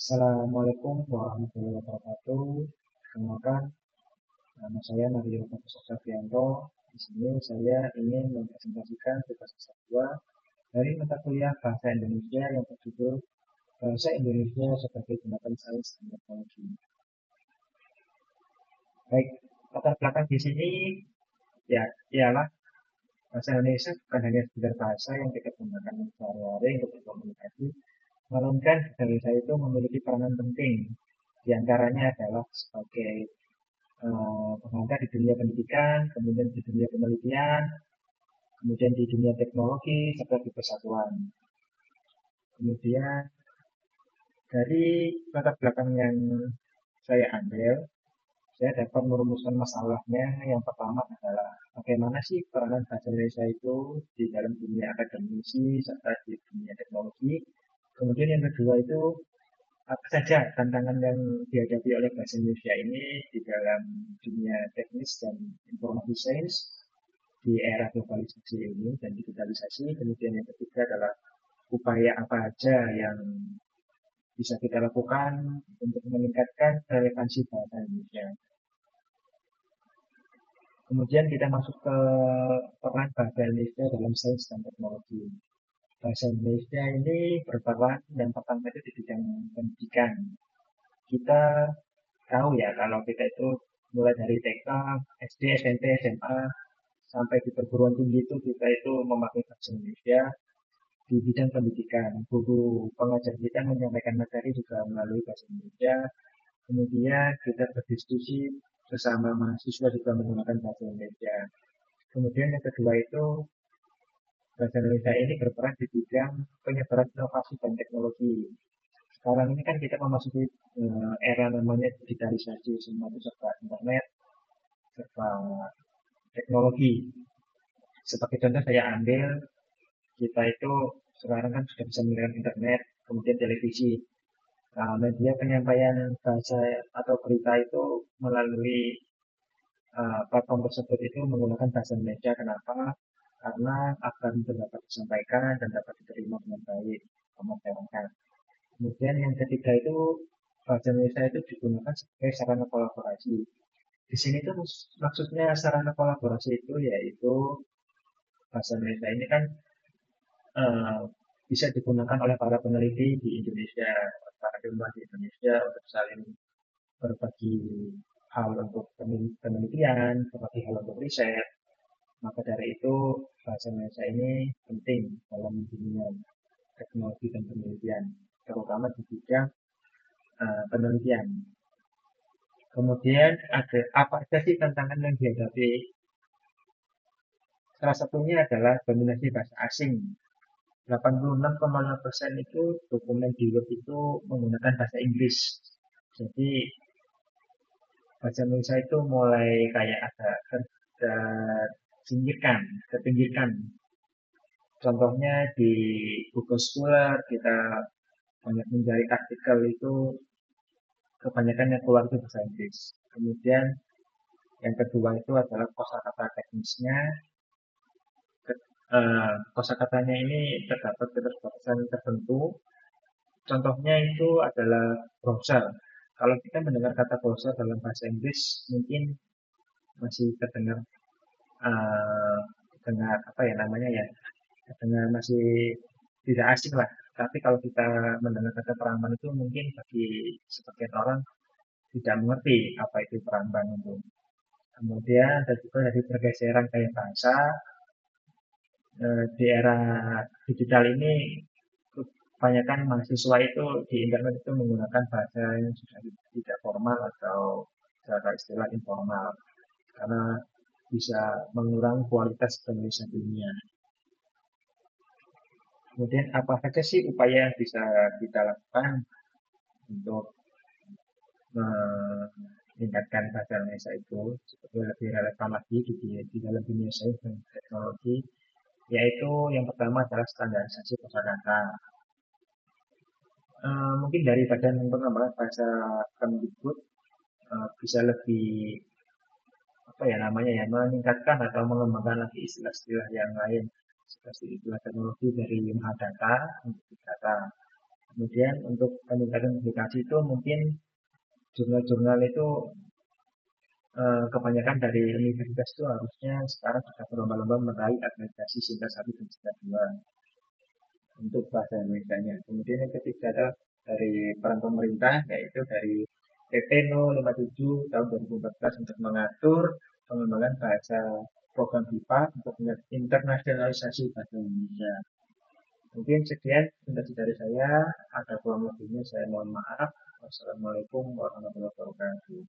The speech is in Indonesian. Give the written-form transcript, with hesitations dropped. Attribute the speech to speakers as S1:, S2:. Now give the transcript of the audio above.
S1: Assalamualaikum warahmatullahi wabarakatuh. Perkenalkan, nama saya Mario Bagus Safianto. Di sini saya ingin mempresentasikan tugas S2 dari mata kuliah Bahasa Indonesia yang berjudul Bahasa Indonesia sebagai Jembatan Sains dan Teknologi. Baik, latar belakang di sini ya ialah bahasa Indonesia bukan hanya sekedar bahasa yang kita gunakan sehari-hari untuk berkomunikasi, melainkan bahasa Indonesia itu memiliki peranan penting. Di antaranya adalah sebagai pengantar di dunia pendidikan, kemudian di dunia penelitian, kemudian di dunia teknologi, serta di persatuan. Kemudian dari latar belakang yang saya ambil, saya dapat merumuskan masalahnya. Yang pertama adalah bagaimana sih peranan bahasa Indonesia itu di dalam dunia akademisi serta di dunia teknologi. Kemudian yang kedua itu apa saja tantangan yang dihadapi oleh bahasa Indonesia ini di dalam dunia teknis dan informasi sains di era globalisasi ini dan digitalisasi. Kemudian yang ketiga adalah upaya apa aja yang bisa kita lakukan untuk meningkatkan relevansi bahasa Indonesia. Kemudian kita masuk ke peran bahasa Indonesia dalam sains dan teknologi. Bahasa Indonesia ini berperan dan pertama itu di bidang pendidikan. Kita tahu ya kalau kita itu mulai dari TK, SD, SMP, SMA, sampai di perguruan tinggi itu kita itu memakai bahasa Indonesia di bidang pendidikan. Guru pengajar kita menyampaikan materi juga melalui bahasa Indonesia. Kemudian kita berdiskusi bersama mahasiswa juga menggunakan bahasa Indonesia. Kemudian yang kedua itu bahasa Indonesia ini berperan di bidang penyebaran inovasi dan teknologi. Sekarang ini kan kita memasuki era namanya digitalisasi, semua itu serba internet, serba teknologi. Sebagai contoh saya ambil, kita itu sekarang kan sudah bisa menggunakan internet, kemudian televisi. Nah, media penyampaian bahasa atau berita itu melalui platform tersebut itu menggunakan bahasa Indonesia. Kenapa? Karena agar itu dapat disampaikan dan dapat diterima dengan baik oleh masyarakat. Kemudian yang ketiga itu bahasa Indonesia itu digunakan sebagai sarana kolaborasi. Di sini tuh maksudnya sarana kolaborasi itu yaitu bahasa Indonesia ini kan eh, bisa digunakan oleh para peneliti di Indonesia, para ilmuwan di Indonesia untuk saling berbagi hal untuk penelitian, berbagi hal untuk riset. Maka dari itu bahasa Indonesia ini penting dalam dunia teknologi dan penelitian, terutama di bidang penelitian. Kemudian ada apa saja sih tantangan yang dihadapi? Salah satunya adalah dominasi bahasa asing. 86,6% itu dokumen di web itu menggunakan bahasa Inggris. Jadi bahasa Indonesia itu mulai kayak ada tersingkirkan, terpinggirkan. Contohnya di Google Scholar kita banyak mencari artikel itu kebanyakan yang keluar itu bahasa Inggris. Kemudian yang kedua itu adalah kosakata teknisnya. Kosakatanya ini terdapat keterbatasan tertentu. Contohnya itu adalah browser. Kalau kita mendengar kata browser dalam bahasa Inggris, mungkin masih terdengar terdengar apa ya namanya ya, terdengar masih tidak asing lah. Tapi kalau kita mendengar kata peramban itu mungkin bagi sebagian orang tidak mengerti apa itu peramban itu. Kemudian ada juga dari pergeseran gaya bahasa. Di era digital ini kebanyakan mahasiswa itu di internet itu menggunakan bahasa yang sudah tidak formal atau secara istilah informal karena bisa mengurangi kualitas penulisan dunia. Kemudian apa saja sih upaya yang bisa kita lakukan untuk meningkatkan bahasa Indonesia itu supaya lebih relevan lagi di dalam dunia sains dan teknologi, yaitu yang pertama adalah standarisasi kosakata. Mungkin dari Badan Pengembangan Bahasa Kemdikbud bisa lebih apa ya namanya ya meningkatkan atau mengembangkan lagi istilah-istilah yang lain seperti istilah teknologi dari Mahadata untuk Big Data. Kemudian untuk peningkatan publikasi itu mungkin jurnal-jurnal itu kebanyakan dari universitas itu harusnya sekarang sudah berlomba-lomba meraih akreditasi Sinta 1 dan Sinta 2 untuk bahasa Indonesia-nya. Kemudian yang ketiga adalah dari peran pemerintah, yaitu dari PP No 57 tahun 2014 untuk mengatur pengembangan bahasa program BIPA untuk internasionalisasi bahasa Indonesia. Mungkin sekian presentasi dari saya. Ada kurang lebihnya saya mohon maaf. Wassalamualaikum warahmatullahi wabarakatuh.